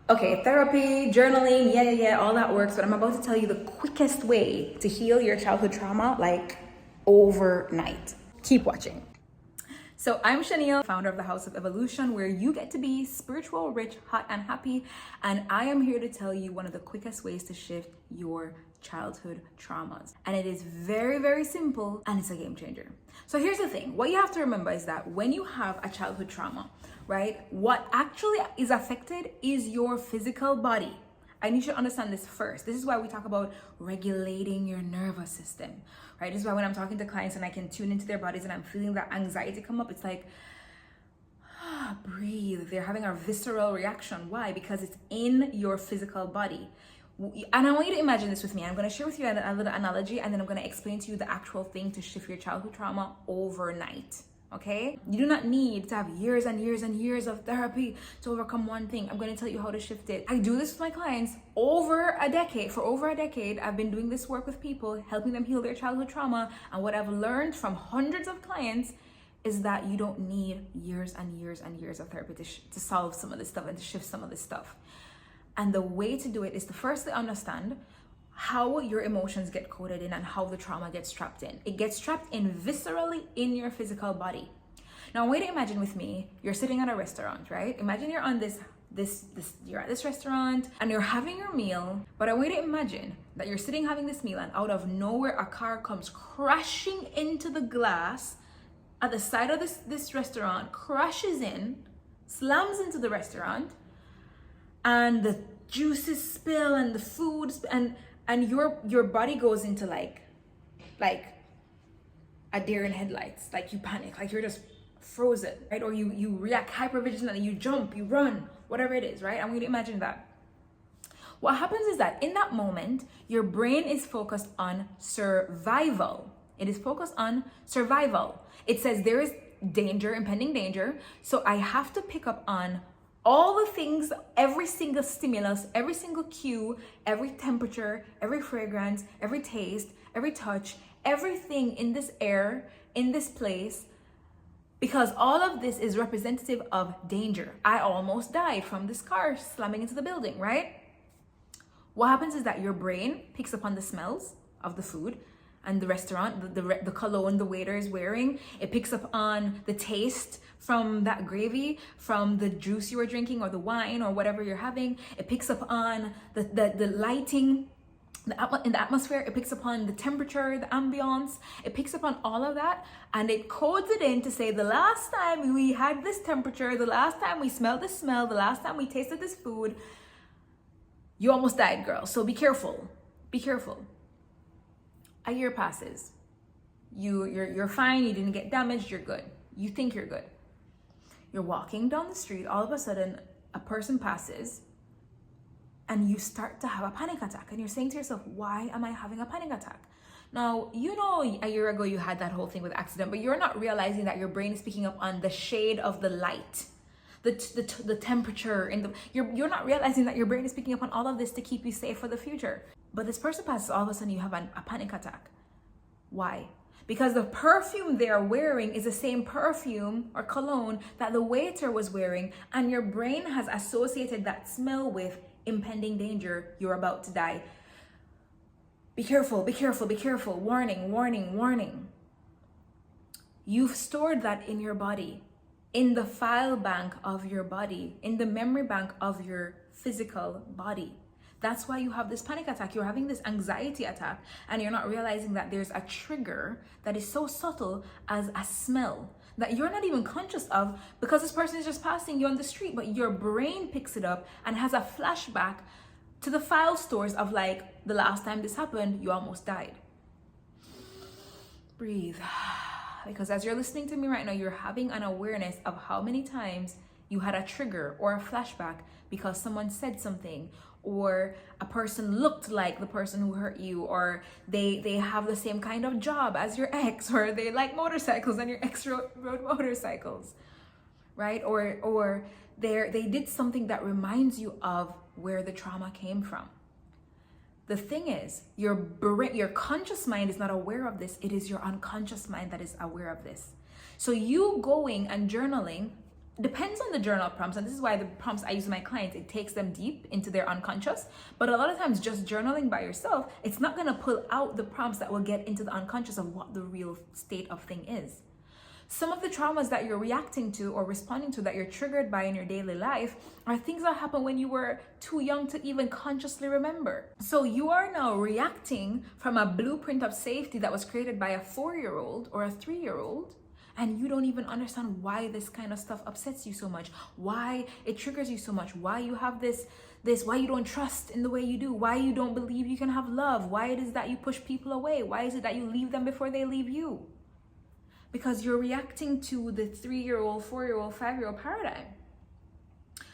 Okay, therapy, journaling, yeah, all that works, but I'm about to tell you the quickest way to heal your childhood trauma, like overnight. Keep watching. So I'm Shaniel, founder of the House of Evolution, where you get to be spiritual, rich, hot, and happy. And I am here to tell you one of the quickest ways to shift your childhood traumas. And it is very, very simple, and it's a game changer. So here's the thing. What you have to remember is that when you have a childhood trauma, right, what actually is affected is your physical body. I need you to understand this first. This is why we talk about regulating your nervous system, right? This is why when I'm talking to clients and I can tune into their bodies and I'm feeling that anxiety come up, it's like, breathe. They're having a visceral reaction. Why? Because it's in your physical body. And I want you to imagine this with me. I'm going to share with you a little analogy, and then I'm going to explain to you the actual thing to shift your childhood trauma overnight. Okay? You do not need to have years and years and years of therapy to overcome one thing. I'm going to tell you how to shift it. I do this with my clients over a decade. For over a decade, I've been doing this work with people, helping them heal their childhood trauma. And what I've learned from hundreds of clients is that you don't need years and years and years of therapy to solve some of this stuff and to shift some of this stuff. And the way to do it is to firstly understand how your emotions get coded in and how the trauma gets trapped in. It gets trapped in viscerally in your physical body. Now, I want you to imagine with me, you're sitting at a restaurant, right? Imagine you're on you're at this restaurant and you're having your meal, but I want you to imagine that you're sitting having this meal and out of nowhere a car comes crashing into the glass at the side of this restaurant, crashes in, slams into the restaurant, and the juices spill and the food and your body goes into like a deer in headlights. Like you panic, like you're just frozen, right? Or you react hypervigilantly, you jump, you run, whatever it is, right? I want you to imagine that. What happens is that in that moment, your brain is focused on survival. It is focused on survival. It says there is danger, impending danger. So I have to pick up on all the things, every single stimulus, every single cue, every temperature, every fragrance, every taste, every touch, everything in this air, in this place, because all of this is representative of danger. I almost died from this car slamming into the building, right? What happens is that your brain picks up on the smells of the food and the restaurant, the cologne the waiter is wearing. It picks up on the taste from that gravy, from the juice you were drinking or the wine or whatever you're having. It picks up on the lighting in the atmosphere. It picks up on the temperature, the ambiance. It picks up on all of that, and it codes it in to say the last time we had this temperature, the last time we smelled this smell, the last time we tasted this food, you almost died, girl. So be careful. Be careful. A year passes. You're fine. You didn't get damaged. You're good. You think you're good. You're walking down the street. All of a sudden, a person passes, and you start to have a panic attack. And you're saying to yourself, "Why am I having a panic attack?" Now, you know, a year ago you had that whole thing with accident, but you're not realizing that your brain is picking up on the shade of the light, the temperature, and you're not realizing that your brain is picking up on all of this to keep you safe for the future. But this person passes, all of a sudden you have a panic attack. Why? Because the perfume they're wearing is the same perfume or cologne that the waiter was wearing, and your brain has associated that smell with impending danger. You're about to die. Be careful, be careful, be careful. Warning, warning, warning. You've stored that in your body, in the file bank of your body, in the memory bank of your physical body. That's why you have this panic attack. You're having this anxiety attack, and you're not realizing that there's a trigger that is so subtle as a smell that you're not even conscious of, because this person is just passing you on the street, but your brain picks it up and has a flashback to the file stores of like, the last time this happened, you almost died. Breathe. Because as you're listening to me right now, you're having an awareness of how many times you had a trigger or a flashback because someone said something, or a person looked like the person who hurt you, or they have the same kind of job as your ex, or they like motorcycles and your ex rode motorcycles, right? Or they did something that reminds you of where the trauma came from. The thing is, your conscious mind is not aware of this. It is your unconscious mind that is aware of this. So you going and journaling depends on the journal prompts, and this is why the prompts I use with my clients, it takes them deep into their unconscious. But a lot of times just journaling by yourself, it's not going to pull out the prompts that will get into the unconscious of what the real state of thing is. Some of the traumas that you're reacting to or responding to, that you're triggered by in your daily life, are things that happened when you were too young to even consciously remember. So you are now reacting from a blueprint of safety that was created by a 4-year-old or a 3-year-old, and you don't even understand why this kind of stuff upsets you so much, why it triggers you so much, why you have this, why you don't trust in the way you do, why you don't believe you can have love, why it is that you push people away, why is it that you leave them before they leave you? Because you're reacting to the 3-year-old, 4-year-old, 5-year-old paradigm.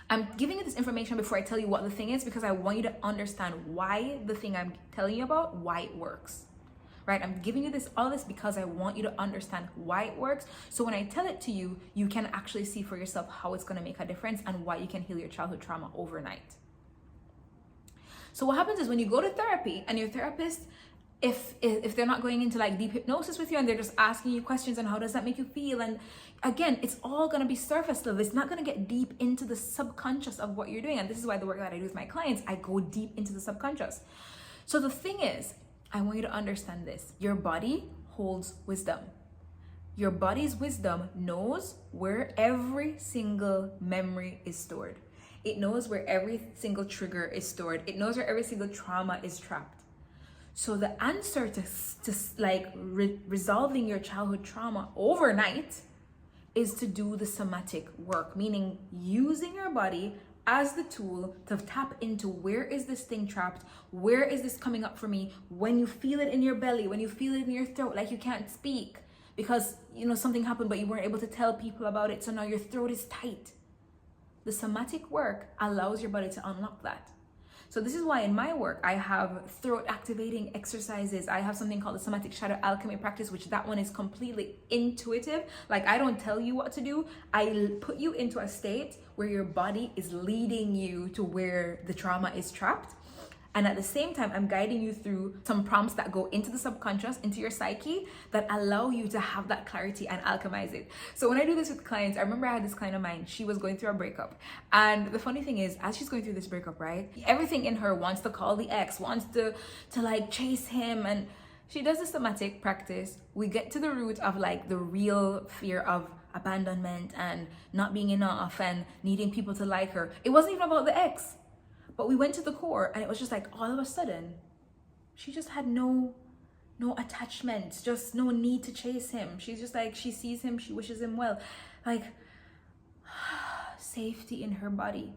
I'm giving you this information before I tell you what the thing is, because I want you to understand why the thing I'm telling you about, why it works. Right? I'm giving you all this because I want you to understand why it works. So when I tell it to you, you can actually see for yourself how it's going to make a difference and why you can heal your childhood trauma overnight. So what happens is when you go to therapy and your therapist, if they're not going into like deep hypnosis with you and they're just asking you questions and how does that make you feel, and again, it's all going to be surface level. It's not going to get deep into the subconscious of what you're doing. And this is why the work that I do with my clients, I go deep into the subconscious. So the thing is, I want you to understand this. Your body holds wisdom. Your body's wisdom knows where every single memory is stored. It knows where every single trigger is stored. It knows where every single trauma is trapped. So the answer to resolving your childhood trauma overnight is to do the somatic work, meaning using your body as the tool to tap into where is this thing trapped, where is this coming up for me, when you feel it in your belly, when you feel it in your throat, like you can't speak because something happened but you weren't able to tell people about it, so now your throat is tight. The somatic work allows your body to unlock that. So this is why in my work, I have throat activating exercises. I have something called the somatic shadow alchemy practice, which that one is completely intuitive. Like I don't tell you what to do. I put you into a state where your body is leading you to where the trauma is trapped. And at the same time, I'm guiding you through some prompts that go into the subconscious, into your psyche, that allow you to have that clarity and alchemize it. So when I do this with clients, I remember I had this client of mine, she was going through a breakup. And the funny thing is, as she's going through this breakup, right, everything in her wants to call the ex, wants to like chase him. And she does the somatic practice. We get to the root of like the real fear of abandonment and not being enough and needing people to like her. It wasn't even about the ex. But we went to the core and it was just like all of a sudden, she just had no attachment, just no need to chase him. She's just like, she sees him, she wishes him well. Like safety in her body.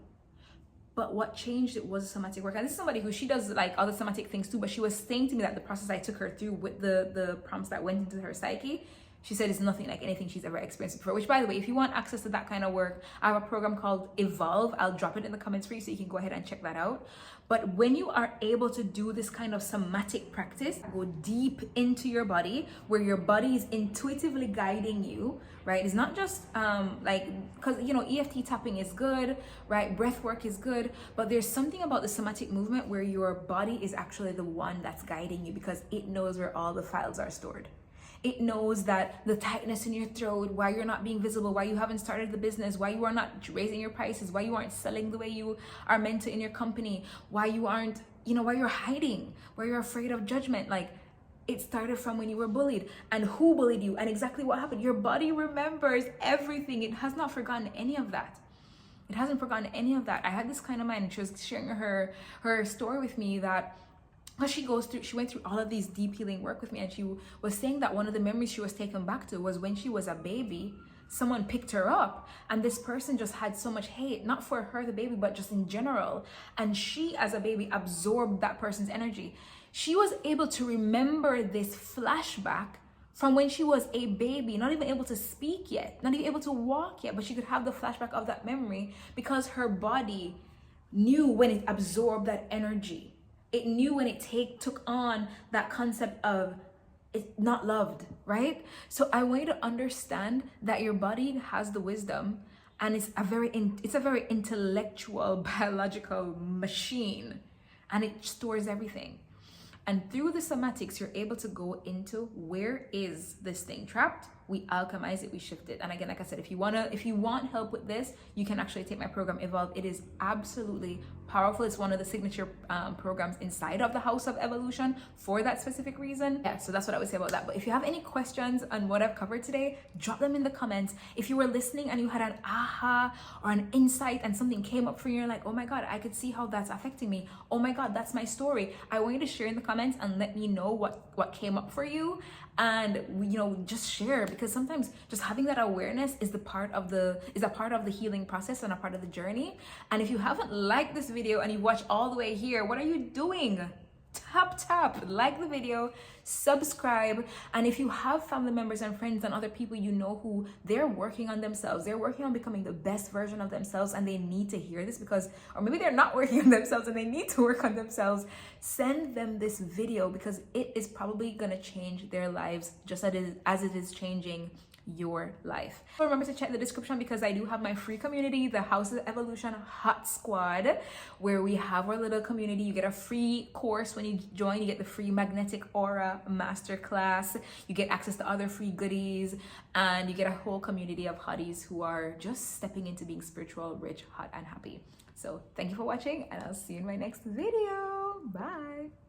But what changed it was somatic work. And this is somebody who, she does like other somatic things too, but she was saying to me that the process I took her through with the prompts that went into her psyche, she said it's nothing like anything she's ever experienced before. Which, by the way, if you want access to that kind of work, I have a program called Evolve. I'll drop it in the comments for you so you can go ahead and check that out. But when you are able to do this kind of somatic practice, go deep into your body, where your body is intuitively guiding you, right? It's not just because EFT tapping is good, right? Breath work is good, but there's something about the somatic movement where your body is actually the one that's guiding you, because it knows where all the files are stored. It knows that the tightness in your throat, why you're not being visible, why you haven't started the business, why you are not raising your prices, why you aren't selling the way you are meant to in your company, why you aren't, why you're hiding, why you're afraid of judgment. Like, it started from when you were bullied, and who bullied you, and exactly what happened. Your body remembers everything. It has not forgotten any of that. It hasn't forgotten any of that. I had this client of mine, and she was sharing her story with me that, because she went through all of these deep healing work with me, and she was saying that one of the memories she was taken back to was when she was a baby, someone picked her up, and this person just had so much hate, not for her, the baby, but just in general. And she, as a baby, absorbed that person's energy. She was able to remember this flashback from when she was a baby, not even able to speak yet, not even able to walk yet, but she could have the flashback of that memory because her body knew when it absorbed that energy. It knew when it took on that concept of it's not loved, right? So I want you to understand that your body has the wisdom, and it's a very intellectual, biological machine, and it stores everything. And through the somatics, you're able to go into where is this thing trapped, we alchemize it, we shift it. And again, like I said, if you want help with this, you can actually take my program Evolve. It is absolutely powerful. It's one of the signature programs inside of the House of Evolution for that specific reason. Yeah, so that's what I would say about that. But if you have any questions on what I've covered today, drop them in the comments. If you were listening and you had an aha or an insight and something came up for you, you're like, oh my God, I could see how that's affecting me. Oh my God, that's my story. I want you to share in the comments and let me know what came up for you. And just share, because sometimes just having that awareness is a part of the healing process and a part of the journey. And if you haven't liked this video and you watch all the way here, what are you doing? Tap like the video, subscribe. And if you have family members and friends and other people who they're working on themselves, they're working on becoming the best version of themselves, and they need to hear this, or maybe they're not working on themselves and they need to work on themselves, send them this video, because it is probably going to change their lives just as it is changing your life. So remember to check the description, because I do have my free community, the House of Evolution Hot Squad, where we have our little community. You get a free course when you join. You get the free Magnetic Aura Masterclass. You get access to other free goodies, and you get a whole community of hotties who are just stepping into being spiritual, rich, hot, and happy. So thank you for watching, and I'll see you in my next video. Bye.